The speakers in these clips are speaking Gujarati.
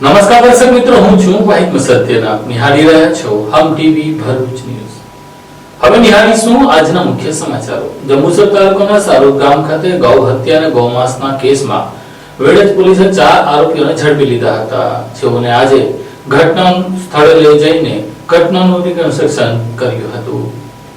નમસ્કાર દર્શક મિત્રો, હું છું વાહિદ સત્યનાથ. નિહાળી રહ્યા છો હમ ટીવી ભરૂચ ન્યૂઝ. હવે નિહાળીશું આજના મુખ્ય સમાચારો. જંબુસર તાલુકાના સારોદ ગામ ખાતે ગૌ હત્યા અને ગૌમાંસના કેસમાં વેડજ પોલીસે 4 આરોપીઓને ઝડપી લીધા હતા, જેઓને આજે ઘટના સ્થળે લઈ જઈને ઘટનાનું રિકન્સ્ટ્રક્શન કર્યું હતું.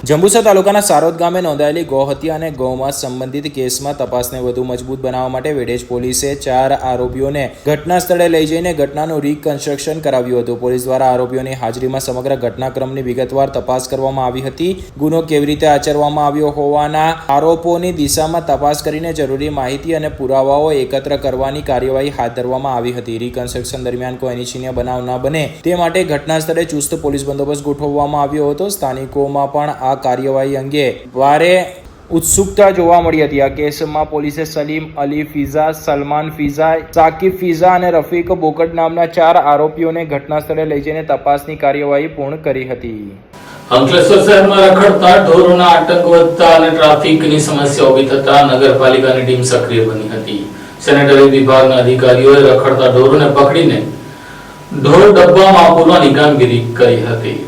જંબુસર તાલુકાના સારોદ ગામે નોંધાયેલી ગૌ હત્યા અને ગૌમાંસ સંબંધિત કેસમાં તપાસને વધુ મજબૂત બનાવવા માટે વેડજ પોલીસે 4 આરોપીઓને ઘટના સ્થળે લઈ જઈને ઘટનાનું રિકન્સ્ટ્રક્શન કરાવ્યું હતું. પોલીસ દ્વારા આરોપીઓની હાજરીમાં સમગ્ર ઘટનાક્રમની વિગતવાર તપાસ કરવામાં આવી હતી. ગુનો કેવી રીતે આચરવામાં આવ્યો હોવાના આરોપોની દિશામાં તપાસ કરીને જરૂરી માહિતી અને પુરાવાઓ એકત્ર કરવાની કાર્યવાહી હાથ ધરવામાં આવી હતી. રિકન્સ્ટ્રક્શન દરમિયાન કોઈ અનિચ્છનીય બનાવ ન બને તે માટે ઘટના સ્થળે ચુસ્ત પોલીસ બંદોબસ્ત ગોઠવવામાં આવ્યો હતો. સ્થાનિકોમાં પણ આ કાર્યવાહી અંગે ભારે ઉત્સુકતા જોવા મળી હતી. આ કેસમાં પોલીસે સલીમ અલી ફીઝા, સલમાન ફીઝા, સાકિબ ફીઝા અને રફીક બોકટ નામના 4 આરોપીઓને ઘટના સ્થળે લઈ જઈને તપાસની કાર્યવાહી પૂર્ણ કરી હતી. અંકલેશ્વર શહેરમાં રખડતા ઢોરોના આતંક વધતા અને ટ્રાફિકની સમસ્યા ઊભી થતા નગરપાલિકાની ટીમ સક્રિય બની હતી. સેનેટરી વિભાગના અધિકારીઓએ રખડતા ઢોરોને પકડીને ઢોર ડબ્બામાં પૂરવાની કામગીરી કરી હતી.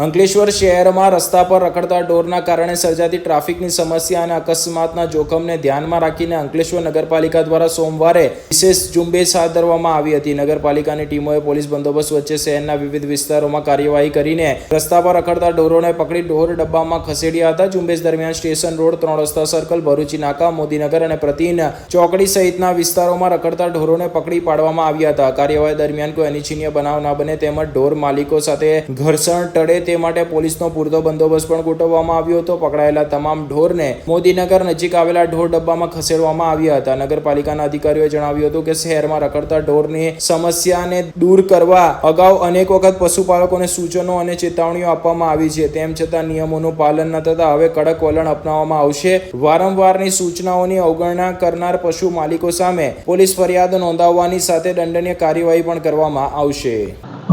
અંકલેશ્વર શહેરમાં રસ્તા પર રખડતા ઢોરના કારણે સર્જાતી ટ્રાફિકની સમસ્યા અને અકસ્માતના જોખમને ધ્યાનમાં રાખીને અંકલેશ્વર નગરપાલિકા દ્વારા સોમવારે વિશેષ ઝુંબેશ હાથ ધરવામાં આવી હતી. નગરપાલિકાની ટીમોએ પોલીસ બંદોબસ્ત વચ્ચે શહેરના વિવિધ વિસ્તારોમાં કાર્યવાહી કરીને રસ્તા પર રખડતા ઢોરોને પકડી ઢોર ડબ્બામાં ખસેડ્યા હતા. ઝુંબેશ દરમિયાન સ્ટેશન રોડ, 3 રસ્તા સર્કલ, ભરૂચી નાકા, મોદીનગર અને પ્રતિન ચોકડી સહિતના વિસ્તારોમાં રખડતા ઢોરોને પકડી પાડવામાં આવ્યા હતા. કાર્યવાહી દરમિયાન કોઈ અનિચ્છનીય બનાવ ન બને તેમજ ઢોર માલિકો સાથે ઘર્ષણ ટળે તે માટે પોલીસનો પૂરતો બંદોબસ્ત પણ ગોઠવવામાં આવ્યો હતો. પકડાયેલા તમામ ઢોરને મોદીનગર નજીક આવેલા ઢોર ડબ્બામાં ખસેડવામાં આવ્યા હતા. નગરપાલિકાના અધિકારીઓએ જણાવ્યું હતું કે શહેરમાં રખડતા ઢોરની સમસ્યાને દૂર કરવા અગાઉ અનેક વખત પશુપાલકોને સૂચનો અને ચેતવણીઓ આપવામાં આવી છે. તેમ છતાં નિયમોનું પાલન ન થતા હવે કડક વલણ અપનાવવામાં આવશે. વારંવારની સૂચનાઓની અવગણના કરનાર પશુ માલિકો સામે પોલીસ ફરિયાદ નોંધાવવાની સાથે દંડનીય કાર્યવાહી પણ કરવામાં આવશે.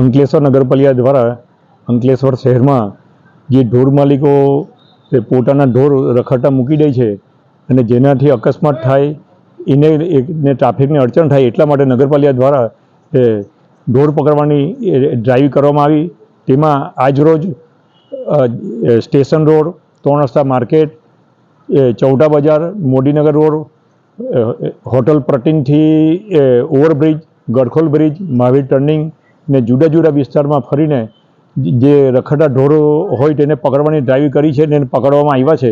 અંકલેશ્વર નગરપાલિકા દ્વારા અંકલેશ્વર શહેરમાં જે ઢોર માલિકો પોતાના ઢોર રખડતા મૂકી દે છે અને જેનાથી અકસ્માત થાય એને ટ્રાફિકની અડચણ થાય, એટલા માટે નગરપાલિકા દ્વારા ઢોર પકડવાની ડ્રાઈવ કરવામાં આવી. તેમાં આજરોજ સ્ટેશન રોડ, 3 રસ્તા market, Chauta Bazaar, Modinagar road, hotel પ્રતિનથી overbridge, Gadkhol bridge, Mahavir turning ને જુદા જુદા વિસ્તારમાં ફરીને જે રખડતા ઢોરો હોય તેને પકડવાની ડ્રાઈવ કરી છે અને પકડવામાં આવ્યા છે.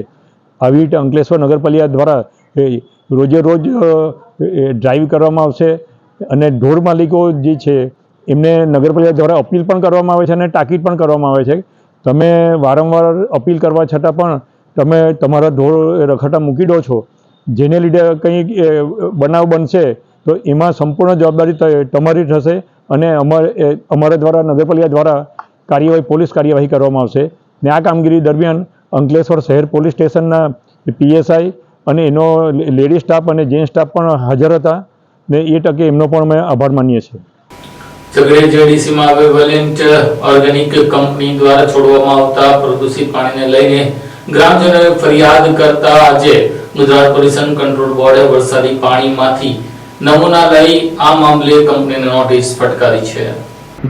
આવી રીતે અંકલેશ્વર નગરપાલિકા દ્વારા રોજે રોજ ડ્રાઈવ કરવામાં આવશે અને ઢોર માલિકો જે છે એમને નગરપાલિકા દ્વારા અપીલ પણ કરવામાં આવે છે અને તાકીદ પણ કરવામાં આવે છે. તમે વારંવાર અપીલ કરવા છતાં પણ તમે તમારા ઢોર રખડતા મૂકી દો છો, જેને લીધે કંઈ બનાવ બનશે તો એમાં સંપૂર્ણ જવાબદારી તમારી થશે અને અમારા દ્વારા નગરપાલિકા દ્વારા પોલીસ કાર્યવાહી કરવામાં આવશે. ને આ કામગીરી દરમિયાન અંકલેશ્વર શહેર પોલીસ સ્ટેશનના PSI અને એનો લેડી સ્ટાફ અને જેન્ટ સ્ટાફ પણ હાજર હતા ને એ તકે એમનો પણ અમે આભાર માનીએ છીએ. ઝઘડે જેડીસીમાં હવે વેલિન્ટ ઓર્ગેનિક કંપની દ્વારા છોડવામાં આવતા પ્રદૂષિત પાણીને લઈને ગ્રામજનોએ ફરિયાદ કરતા આજે ગુજરાત પોલ્યુશન કંટ્રોલ બોર્ડે વરસાદી પાણીમાંથી નમૂના લઈ આ મામલે કંપનીને નોટિસ ફટકારી છે.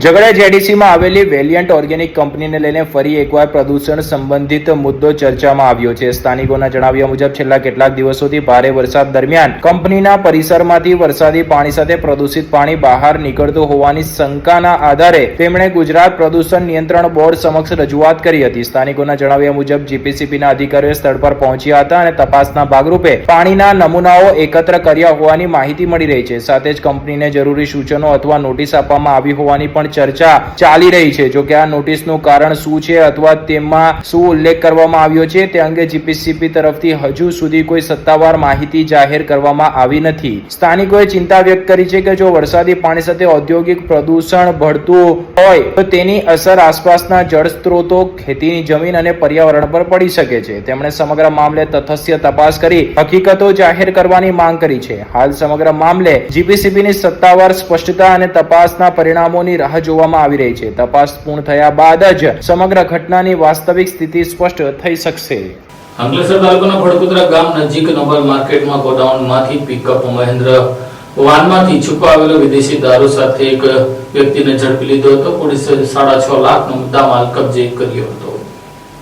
ઝઘડા જેડીસીમાં આવેલી વેલિયન્ટ ઓર્ગેનિક કંપનીને લઈને ફરી એકવાર પ્રદૂષણ સંબંધિત મુદ્દો ચર્ચામાં આવ્યો છે. સ્થાનિકોના જણાવ્યા મુજબ છેલ્લા કેટલાક દિવસોથી ભારે વરસાદ દરમિયાન કંપનીના પરિસરમાંથી વરસાદી પાણી સાથે પ્રદૂષિત પાણી બહાર નીકળતું હોવાની શંકાના આધારે તેમણે ગુજરાત પ્રદૂષણ નિયંત્રણ બોર્ડ સમક્ષ રજૂઆત કરી હતી. સ્થાનિકોના જણાવ્યા મુજબ GPCBના અધિકારીઓ સ્થળ પર પહોંચ્યા હતા અને તપાસના ભાગરૂપે પાણીના નમૂનાઓ એકત્ર કર્યા હોવાની માહિતી મળી રહી છે. સાથે જ કંપનીને જરૂરી સૂચનો અથવા નોટિસ આપવામાં આવી હોવાની પણ ચર્ચા ચાલી રહી છે. જો કે આ નોટિસનું કારણ શું છે અથવા તેમાં શું ઉલ્લેખ કરવામાં આવ્યો છે તે અંગે GPCB તરફથી હજુ સુધી કોઈ સત્તાવાર માહિતી જાહેર કરવામાં આવી નથી. સ્થાનિકોએ ચિંતા વ્યક્ત કરી છે કે જો વરસાદી પાણી સાથે ઔદ્યોગિક પ્રદૂષણ ભળતું હોય તો તેની અસર આસપાસના જળ સ્ત્રોતો, ખેતીની જમીન અને પર્યાવરણ પર પડી શકે છે. તેમણે સમગ્ર મામલે તથ્ય તપાસ કરી હકીકતો જાહેર કરવાની માંગ કરી છે. હાલ સમગ્ર મામલે GPCBની સત્તાવાર સ્પષ્ટતા અને તપાસના પરિણામોની રાહ જોવામાં આવી રહી છે. તપાસ પૂર્ણ થયા બાદ જ સમગ્ર ઘટનાની વાસ્તવિક સ્થિતિ સ્પષ્ટ થઈ શકશે. અંકલેશ્વર તાલુકાના ભડકુતરા ગામ નજીક નોબલ માર્કેટમાં ગોડાઉનમાંથી પિકઅપ મહેન્દ્ર વાનમાંથી છુપા આવેલો વિદેશી દારૂ સાથે એક વ્યક્તિને ઝડપી લીધો હતો. પોલીસે 6.5 લાખનો મુદ્દામાલ કબજે કર્યો હતો.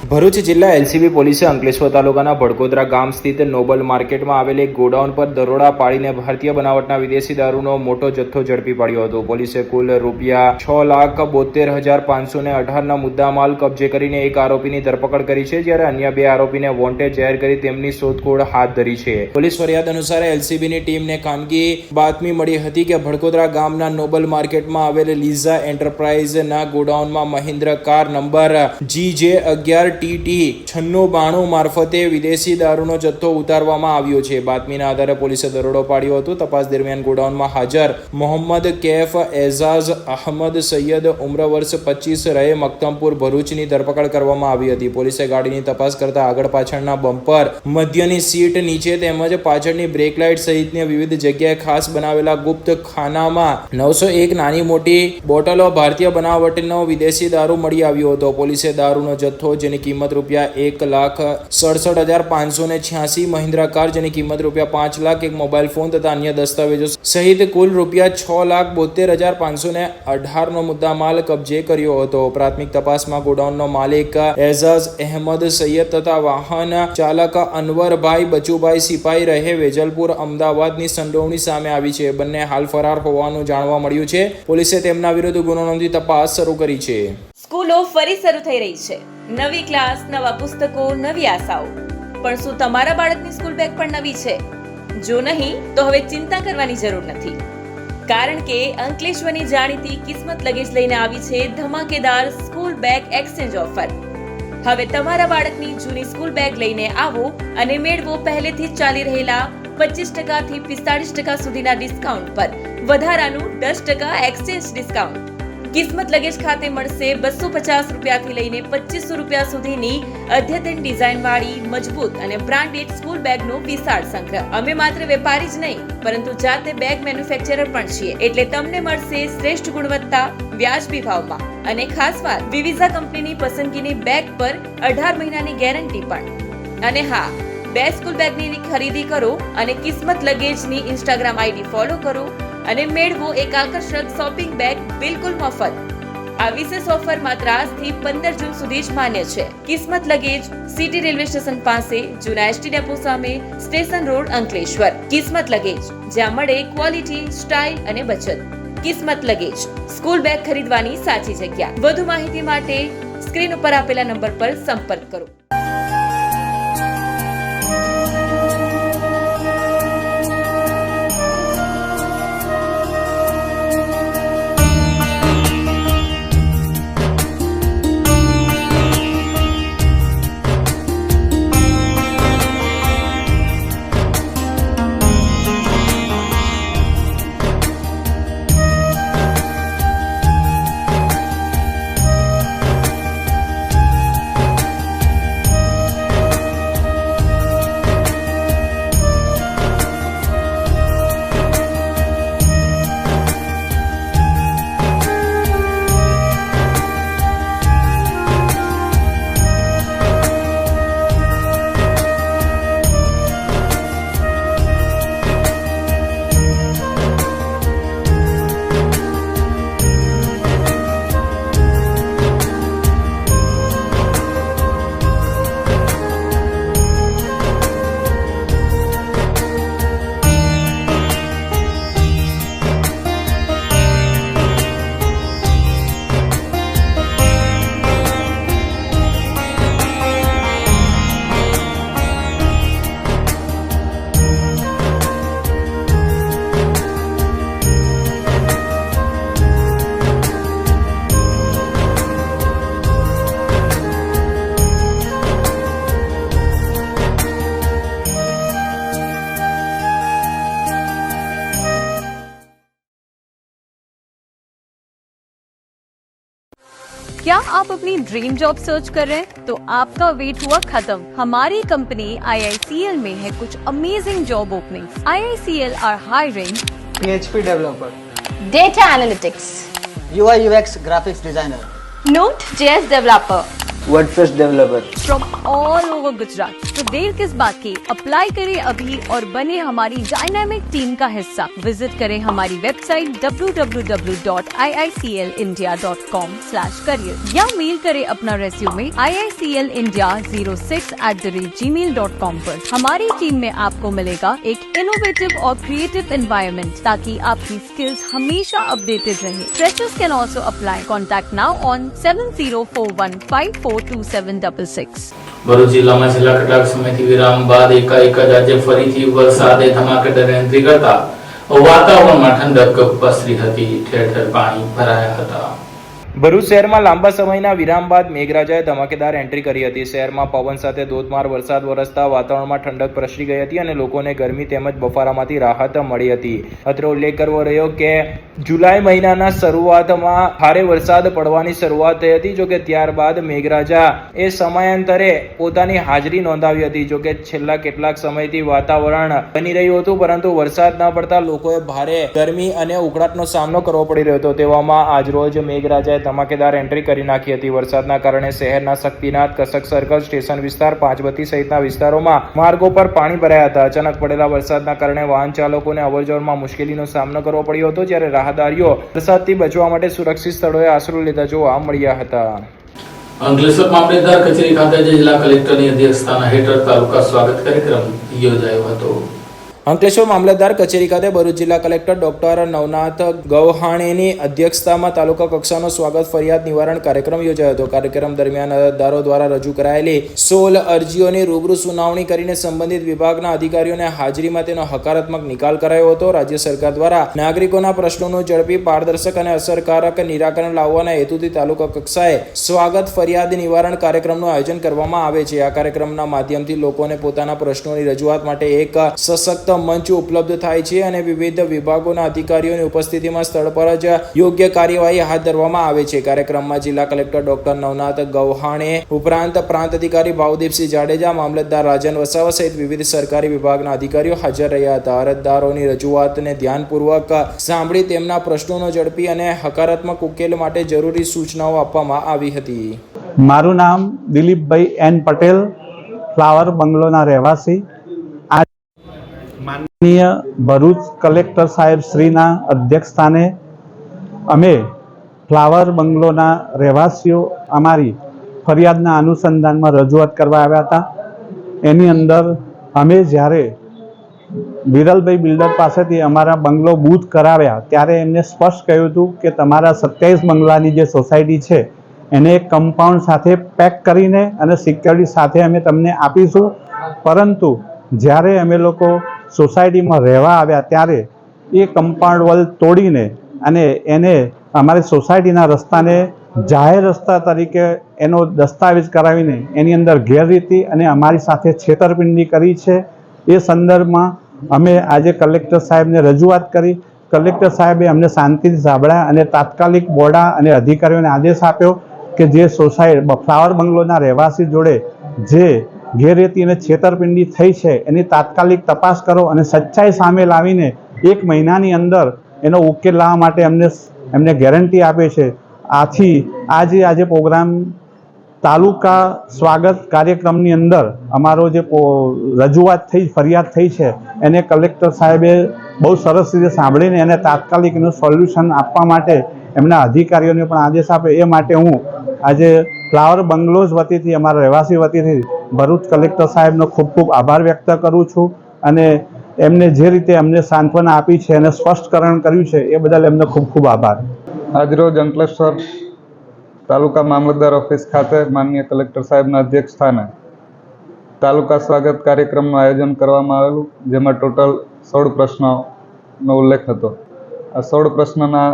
ભરૂચ જિલ્લા એલસીબી પોલીસે અંકલેશ્વર તાલુકાના ભડકોદરા ગામ સ્થિત નોબલ માર્કેટમાં આવેલ એક ગોડાઉન પર દરોડા પાડીને ભારતીય બનાવટના વિદેશી દારૂનો મોટો જથ્થો ઝડપી પાડ્યો હતો. પોલીસે કુલ રૂપિયા 6,72,518ના મુદ્દામાલ કબજે કરીને એક આરોપીની ધરપકડ કરી છે, જ્યારે અન્ય 2 આરોપીને વોન્ટેડ જાહેર કરી તેમની શોધખોળ હાથ ધરી છે. પોલીસ ફરિયાદ અનુસાર એલસીબીની ટીમને ખાનગી બાતમી મળી હતી કે ભડકોદરા ગામના નોબલ માર્કેટમાં આવેલ લીઝા એન્ટરપ્રાઇઝના ગોડાઉનમાં Mahindra car number GJ11 TT 9692 મારફતે વિદેશી દારૂનો જથ્થો ઉતારવામાં આવ્યો છે. બાતમીના આધારે પોલીસે દરોડો પાડ્યો હતો. તપાસ દરમિયાન ગોડાઉનમાં હાજર મોહમ્મદ કૈફ એઝાઝ અહમદ સૈયદ ઉમ્ર વર્ષ 25 રહે મક્તમપુર ભરૂચની ધરપકડ કરવામાં આવી હતી. પોલીસે ગાડીની તપાસ કરતા આગળ પાછળના બમ્પર, મધ્યની સીટ નીચે તેમજ પાછળની બ્રેક લાઇટ સહિતની વિવિધ જગ્યાએ ખાસ બનાવેલા ગુપ્ત ખાનામાં 901 નાની મોટી બોટલો ભારતીય બનાવટનો વિદેશી દારૂ મળી આવ્યો હતો. પોલીસે દારૂનો જથ્થો જેની કિંમત રૂપિયા 1,67,586, મહિન્દ્રા કાર જેની કિંમત રૂપિયા 5 લાખ, એક મોબાઈલ ફોન તથા અન્ય દસ્તાવેજો સહિત કુલ રૂપિયા 6,72,518નો મુદ્દામાલ કબજે કર્યો હતો. પ્રાથમિક તપાસમાં ગોડાઉનનો માલિક એઝાઝ અહેમદ સૈયદ તથા વાહન ચાલક અનવરભાઈ બચુભાઈ સિપાઈ રહે વેજલપુર અમદાવાદની સંડોવણી સામે આવી છે. બંને હાલ ફરાર હોવાનું જાણવા મળ્યું છે. પોલીસે તેમના વિરુદ્ધ ગુનો નોંધી તપાસ શરૂ કરી છે. સ્કૂલો ફરી શરૂ થઈ રહી છે. નવી ક્લાસ, નવા પુસ્તકો, નવી આશાઓ. પણ શું તમારા બાળકની સ્કૂલ બેગ પણ નવી છે? જો નહીં તો હવે ચિંતા કરવાની જરૂર નથી, કારણ કે અંકલેશ્વરની જાણીતી કિસ્મત લગેજ લઈને આવી છે ધમાકેદાર સ્કૂલ બેગ એક્સચેન્જ ઓફર. હવે તમારા બાળકની જૂની સ્કૂલ બેગ લઈને આવો અને મેળવો પહેલેથી જ ચાલી રહેલા 25% થી 45% સુધીના ડિસ્કાઉન્ટ પર વધારાનું 10% એક્સચેન્જ ડિસ્કાઉન્ટ. કિસ્મત લગેજ ખાતે મળશે 250 રૂપિયાથી લઈને 2500 રૂપિયા સુધીની અદ્યતન ડિઝાઇન વાળી મજબૂત અને બ્રાન્ડેડ સ્કૂલ બેગનો વિશાળ સંગ્રહ. અમે માત્ર વેપારી જ નહીં પરંતુ જાતે બેગ મેન્યુફેક્ચરર પણ છીએ, એટલે તમને મળશે શ્રેષ્ઠ ગુણવત્તા, વ્યાજબી ભાવમાં અને ખાસ વાત, વિવિઝા કંપનીની પસંદગીની બેગ પર 18 મહિનાની ગેરંટી પણ. અને હા, 2 સ્કૂલ બેગની ખરીદી કરો અને કિસ્મત લગેજની ઇન્સ્ટાગ્રામ આઈડી ફોલો કરો અને મેળવો એક આકર્ષક શોપિંગ બેગ બિલકુલ મફત. આ વિશેષ ઓફર માત્ર આજથી 15 જૂન સુધી જ માન્ય છે. કિસ્મત લગેજ, સિટી રેલવે સ્ટેશન પાસે, જૂના એસટી ડેપો સામે, સ્ટેશન રોડ, અંકલેશ્વર. કિસ્મત લગેજ, જ્યાં મળે ક્વોલિટી, સ્ટાઇલ અને બચત. કિસ્મત લગેજ, સ્કૂલ બેગ ખરીદવાની સાચી જગ્યા. વધુ માહિતી માટે સ્ક્રીન ઉપર આપેલા નંબર પર સંપર્ક કરો. क्या आप अपनी ड्रीम जॉब सर्च कर रहे हैं? तो आपका वेट हुआ खत्म. हमारी कंपनी IICL में है कुछ amazing job openings. IICL are hiring PHP developer, Data Analytics, UI UX graphics designer, Node.js developer WordPress developer. from all over Gujarat. तो देर किस बात की, अप्लाई करें अभी और बने हमारी डायनामिक टीम का हिस्सा। विजिट करें हमारी वेबसाइट www.iiclindia.com/career या मेल करें अपना रेज्यूमे iiclindia06@gmail.com पर। हमारी टीम में आपको मिलेगा एक इनोवेटिव और क्रिएटिव एनवायरनमेंट ताकि आपकी स्किल्स हमेशा अपडेटेड रहे। Freshers can also apply. Contact now on 7041542766। Bharuch જિલ્લામાં છેલ્લા કેટલાક સમયથી વિરામ બાદ એકાએક જ આજે ફરીથી વરસાદે ધમાકેદાર એન્ટ્રી કરતા વાતાવરણમાં ઠંડક પસરી હતી. ઠેર ઠેર પાણી ભરાયા હતા. ભરૂચ શહેરમાં લાંબા સમયના વિરામ બાદ મેઘરાજાએ ધમાકેદાર એન્ટ્રી કરી હતી. શહેરમાં પવન સાથે ધોધમાર વરસાદ વરસતા વાતાવરણમાં ઠંડક પ્રસરી ગઈ હતી અને લોકોને ગરમી તેમજ બફારામાંથી રાહત મળી હતી. અત્રે ઉલ્લેખ કરવો રહ્યો કે જુલાઈ મહિનાના શરૂઆતમાં ભારે વરસાદ પડવાની શરૂઆત થઈ હતી. જોકે ત્યારબાદ મેઘરાજા એ સમયાંતરે પોતાની હાજરી નોંધાવી હતી. જોકે છેલ્લા કેટલાક સમયથી વાતાવરણ બની રહ્યું હતું, પરંતુ વરસાદ ન પડતા લોકોએ ભારે ગરમી અને ઉકળાટનો સામનો કરવો પડી રહ્યો હતો. તેવામાં આજરોજ મેઘરાજાએ ધમાકેદાર એન્ટ્રી કરી નાખી હતી. વરસાદના કારણે શહેરના શક્તિનાથ, કસક સર્કલ, સ્ટેશન વિસ્તાર, પાંચબત્તી સહિતના વિસ્તારોમાં માર્ગો પર પાણી ભરાયા હતા. અચાનક પડેલા વરસાદના કારણે વાહન ચાલકોને અવરજવરમાં મુશ્કેલીનો સામનો કરવો પડ્યો હતો, જ્યારે રાહદારીઓ વરસાદથી બચવા માટે સુરક્ષિત સ્થળોએ આશરો લેતા જોવા મળ્યા હતા. અંકલેશ્વર મામલેદાર કચેરી ખાતે જિલ્લા કલેક્ટરની અધ્યક્ષતાના હેઠળ તાલુકા સ્વાગત કાર્યક્રમ યોજાયો હતો. અંકલેશ્વર મામલતદાર કચેરી ખાતે ભરૂચ જિલ્લા કલેક્ટર ડોક્ટર નવનાથ ગૌહાણેની અધ્યક્ષતામાં તાલુકા કક્ષાનો સ્વાગત ફરિયાદ નિવારણ કાર્યક્રમ યોજાયો હતો. કાર્યક્રમ દરમિયાન અરજદારો દ્વારા રજૂ કરાયેલી 16 અરજીઓની રૂબરૂ સુનાવણી કરીને સંબંધિત વિભાગના અધિકારીઓને હાજરીમાં તેનો હકારાત્મક નિકાલ કરાયો હતો. રાજ્ય સરકાર દ્વારા નાગરિકોના પ્રશ્નોનું ઝડપી, પારદર્શક અને અસરકારક નિરાકરણ લાવવાના હેતુથી તાલુકા કક્ષાએ સ્વાગત ફરિયાદ નિવારણ કાર્યક્રમનું આયોજન કરવામાં આવે છે. આ કાર્યક્રમના માધ્યમથી લોકોને પોતાના પ્રશ્નોની રજૂઆત માટે એક સશક્ત મંચ ઉપલબ્ધ થાય છે અને વિવિધ વિભાગોના અધિકારીઓની ઉપસ્થિતિમાં સ્થળ પર જ યોગ્ય કાર્યવાહી હાથ ધરવામાં આવે છે. કાર્યક્રમમાં જિલ્લા કલેક્ટર ડોક્ટર નવનાથ ગૌહાણે ઉપરાંત પ્રાંત અધિકારી ભાવદીપસિંહ જાડેજા, મામલતદાર રાજન વસાવા સહિત વિવિધ સરકારી વિભાગના અધિકારીઓ હાજર રહ્યા હતા. અરજદારોની રજૂઆતને ધ્યાનપૂર્વક સાંભળી તેમના પ્રશ્નોનો ઝડપી અને હકારાત્મક ઉકેલ માટે જરૂરી સૂચનાઓ આપવામાં આવી હતી. મારું નામ દિલીપભાઈ એન પટેલ, ફ્લાવર બંગલોના રહેવાસી. માનનીય ભરૂચ કલેક્ટર સાહેબ શ્રીના અધ્યક્ષસ્થાને અમે ફ્લાવર બંગલોના રહેવાસીઓ અમારી ફરિયાદના અનુસંધાનમાં રજૂઆત કરવા આવ્યા હતા. એની અંદર અમે જ્યારે વિરલભાઈ બિલ્ડર પાસેથી અમારા બંગલો બુક કરાવ્યા ત્યારે એમને સ્પષ્ટ કહ્યું હતું કે તમારા 27 બંગલાની જે સોસાયટી છે એને એક કમ્પાઉન્ડ સાથે પેક કરીને અને સિક્યોરિટી સાથે અમે તમને આપીશું. પરંતુ જ્યારે અમે લોકો સોસાયટીમાં રહેવા આવ્યા ત્યારે એ કમ્પાઉન્ડ વોલ તોડીને અને એને અમારી સોસાયટીના રસ્તાને જાહેર રસ્તા તરીકે એનો દસ્તાવેજ કરાવીને એની અંદર ગેરરીતિ અને અમારી સાથે છેતરપિંડી કરી છે. એ સંદર્ભમાં અમે આજે કલેક્ટર સાહેબને રજૂઆત કરી. કલેક્ટર સાહેબે અમને શાંતિથી સાંભળ્યા અને તાત્કાલિક બોર્ડા અને અધિકારીઓને આદેશ આપ્યો કે જે સોસાયટી ફ્લાવર બંગલોના રહેવાસી જોડે જે ગેરરીતિ અને છેતરપિંડી થઈ છે એની તાત્કાલિક તપાસ કરો અને સચ્ચાઈ સામે લાવીને 1 મહિનાની અંદર એનો ઉકેલ લાવવા માટે એમને ગેરંટી આપે છે. આથી આજે પ્રોગ્રામ તાલુકા સ્વાગત કાર્યક્રમની અંદર અમારો જે રજૂઆત થઈ, ફરિયાદ થઈ છે એને કલેક્ટર સાહેબે બહુ સરસ રીતે સાંભળીને એને તાત્કાલિક એનું સોલ્યુશન આપવા માટે એમના અધિકારીઓને પણ આદેશ આપે. એ માટે હું આજે ફ્લાવર બંગલોઝ વતીથી, અમારા રહેવાસી વતીથી ભરૂચ કલેક્ટર સાહેબનો ખૂબ ખૂબ આભાર વ્યક્ત કરું છું અને એમને જે રીતે અમને સાંત્વના આપી છે અને સ્પષ્ટકરણ કર્યું છે એ બદલ એમનો ખૂબ ખૂબ આભાર. આજરોજ અંકલેશ્વર તાલુકા મામલતદાર ઓફિસ ખાતે માનનીય કલેક્ટર સાહેબના અધ્યક્ષસ્થાને તાલુકા સ્વાગત કાર્યક્રમનું આયોજન કરવામાં આવેલું, જેમાં ટોટલ 16 પ્રશ્નોનો ઉલ્લેખ હતો. આ 16 પ્રશ્નોના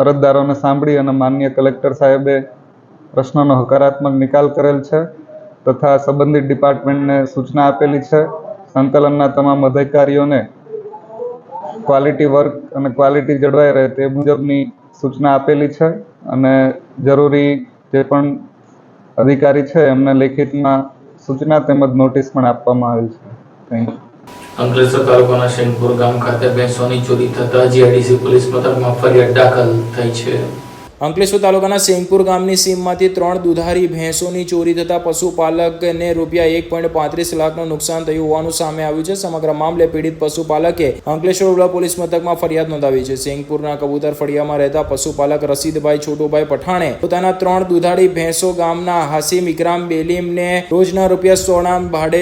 અરજદારોને સાંભળી અને માનનીય કલેક્ટર સાહેબે પ્રશ્નોનો હકારાત્મક નિકાલ કરેલ છે તથા સંબંધિત ડિપાર્ટમેન્ટને સૂચના આપેલી છે. સંકલનના તમામ અધિકારીઓને ક્વોલિટી વર્ક અને ક્વોલિટી જળવાઈ રહે તે મુજબની સૂચના આપેલી છે અને જરૂરી જે પણ અધિકારી છે એમને લેખિતમાં સૂચના તેમજ નોટિસ પણ આપવામાં આવેલ છે. Thank you. અંકલેશ્વર તાલુકાના શેખપુર ગામ ખાતે ભેંસોની ચોરી થતા જીઆઈડીસી પોલીસ મથકમાં ફરિયાદ દાખલ થઈ છે. અંકલેશ્વર તાલુકાના સેંગપુર ગામની સીમમાંથી 3 દુધારી ભેંસોની ચોરી થતા પશુપાલકને ₹1.35 લાખનું નુકસાન થયું હોવાનું સામે આવ્યું છે. સમગ્ર મામલે પીડિત પશુપાલકે અંકલેશ્વર રૂરલ પોલીસ મથકમાં ફરિયાદ નોંધાવી છે. સેંગપુરના કબૂતર ફળિયામાં રહેતા પશુપાલક રસીદભાઈ છોટુભાઈ પઠાણે પોતાના 3 દુધાળી ભેંસો ગામના હાસિમ ઇકરામ બેલીમને રોજના ₹100 ભાડે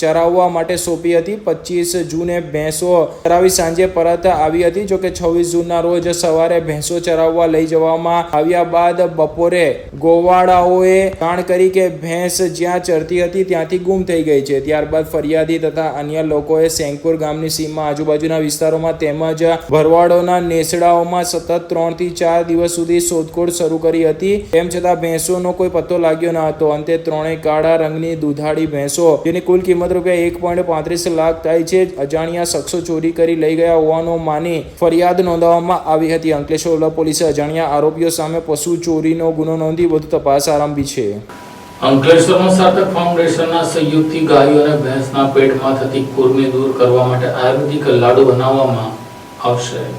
ચરાવવા માટે સોંપી હતી. 25 જૂને ભેંસો ચરાવી સાંજે પરત આવી હતી. જોકે 26 જૂનના રોજ સવારે ભેંસો ચરાવવા લઈ જવામાં આવ્યા બાદ બપોરે ગોવાળાઓએ જાણ કરી કે ભેંસ જ્યાં ચરતી હતી ત્યાંથી ગુમ થઈ ગઈ છે. ત્યારબાદ ફરિયાદી તથા અન્ય લોકોએ સેંગપુર ગામની સીમમાં આજુબાજુના વિસ્તારોમાં તેમજ ભરવાડોના નેસડાઓમાં સતત 3 થી 4 દિવસ સુધી શોધખોળ શરૂ કરી હતી. તેમ છતાં ભેંસોનો કોઈ પત્તો લાગ્યો ન હતો. અંતે 3 કાળા રંગની દુધાળી ભેંસો જેની કુલ કિંમત ₹1.35 લાખ થાય છે અજાણ્યા શખ્સો ચોરી કરી લઈ ગયા હોવાનું માની ફરિયાદ નોંધવામાં આવી હતી. અંકલેશ્વર પોલીસે અજાણ્યા આરોપીઓ સામે પશુ ચોરીનો ગુનો નોંધી વધુ તપાસ આરંભી છે. અંકલેશ્વરમાં સાર્થક ફાઉન્ડેશનના સહયોગથી ગાયો અને ભેંસના પેટમાં થતી કુર્મી દૂર કરવા માટે આયુર્વેદિક લાડુ બનાવવામાં આવશે.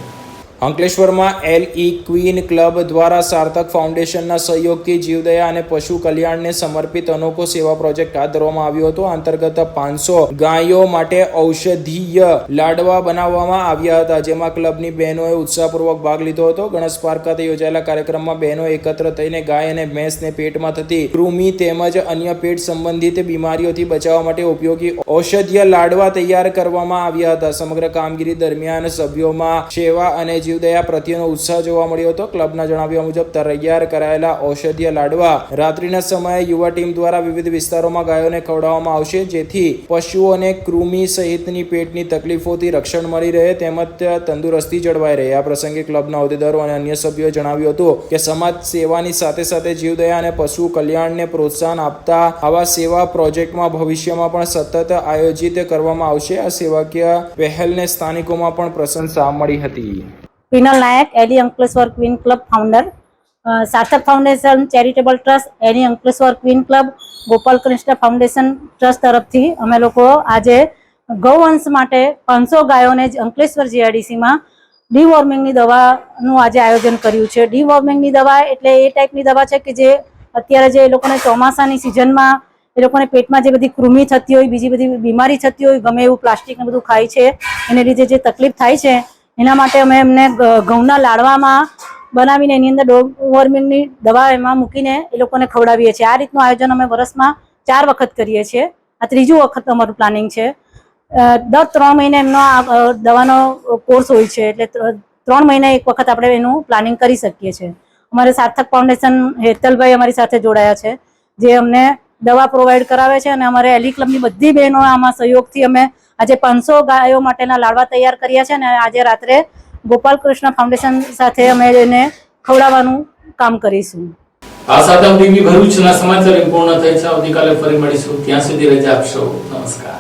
અંકલેશ્વરમાં LE ક્વીન ક્લબ દ્વારા સાર્થક ફાઉન્ડેશનના સહયોગથી જીવદયા અને પશુ કલ્યાણને સમર્પિત અનોખો સેવા પ્રોજેક્ટ હાથ ધરવામાં આવ્યો હતો. અંતર્ગત 500 ગાયો માટે ઔષધીય લાડવા બનાવવામાં આવ્યા હતા, જેમાં ક્લબની બહેનોએ ઉત્સાહપૂર્વક ભાગ લીધો હતો. ગણેશ પાર્ક ખાતે યોજાયેલા કાર્યક્રમમાં બહેનો એકત્ર થઈને ગાય અને ભેંસને પેટમાં થતી કૃમિ તેમજ અન્ય પેટ સંબંધિત બીમારીઓથી બચાવવા માટે ઉપયોગી ઔષધીય લાડવા તૈયાર કરવામાં આવ્યા હતા. સમગ્ર કામગીરી દરમિયાન સભ્યોમાં સેવા અને જીવદયા પ્રત્યેનો ઉત્સાહ જોવા મળ્યો હતો. ક્લબના જણાવ્યા મુજબ તૈયાર કરાયેલા ઔષધીય લાડવા રાત્રિના સમયે યુવા ટીમ દ્વારા વિવિધ વિસ્તારોમાં ગાયોને ખવડાવવામાં આવશે, જેથી પશુઓને કૃમિ સહિતની પેટની તકલીફોથી રક્ષણ મળી રહે તેમજ તંદુરસ્તી જળવાઈ રહે. આ પ્રસંગે ક્લબના હોદ્દેદારો અને અન્ય સભ્યોએ જણાવ્યું હતું કે સમાજ સેવાની સાથે સાથે જીવદયા અને પશુ કલ્યાણને પ્રોત્સાહન આપતા આવા સેવા પ્રોજેક્ટમાં ભવિષ્યમાં પણ સતત આયોજિત કરવામાં આવશે. આ સેવાકીય પહેલને સ્થાનિકોમાં પણ પ્રશંસા મળી હતી. વિનલ નાયક, એલી અંકલેશ્વર ક્વીન ક્લબ ફાઉન્ડર, સાર્થક ફાઉન્ડેશન ચેરિટેબલ ટ્રસ્ટ, એલી Ankleshwar queen club, Gopal Krishna foundation trust તરફથી અમે લોકો આજે ગૌવંશ માટે 500 ગાયોને અંકલેશ્વર જીઆઈડીસીમાં ડીવોર્મિંગની દવાનું આજે આયોજન કર્યું છે. ડીવોર્મિંગની દવા એટલે એ ટાઈપની દવા છે કે જે અત્યારે જે એ લોકોને ચોમાસાની સિઝનમાં એ લોકોને પેટમાં જે બધી કૃમિ થતી હોય, બીજી બધી બીમારી થતી હોય, ગમે એવું પ્લાસ્ટિક ને બધું ખાય છે એને લીધે જે તકલીફ થાય છે એના માટે અમે એમને ઘઉંના લાડવામાં બનાવીને એની અંદર ડીવોર્મિંગની દવા એમાં મૂકીને એ લોકોને ખવડાવીએ છીએ. આ રીતનું આયોજન અમે વર્ષમાં 4 વખત કરીએ છીએ. આ 3જી વખત અમારું પ્લાનિંગ છે. દર 3 મહિને એમનો આ દવાનો કોર્સ હોય છે, એટલે 3 મહિને એક વખત આપણે એનું પ્લાનિંગ કરી શકીએ છીએ. અમારે સાર્થક ફાઉન્ડેશન હેતલભાઈ અમારી સાથે જોડાયા છે, જે અમને દવા પ્રોવાઈડ કરાવે છે, અને અમારે એલી ક્લબની બધી બહેનો આમાં સહયોગથી અમે આજે 500 ગાયો માટેના લાડવા તૈયાર કર્યા છે, અને આજે રાત્રે ગોપાલ કૃષ્ણ ફાઉન્ડેશન સાથે અમે એને ખવડાવવાનું કામ કરીશું. આ સાથે ટીવી ભરૂચના સમાચાર પૂર્ણ થાય છે. આવતીકાલે ફરી મળીશું. ત્યાં સુધી રજા આપશો. નમસ્કાર.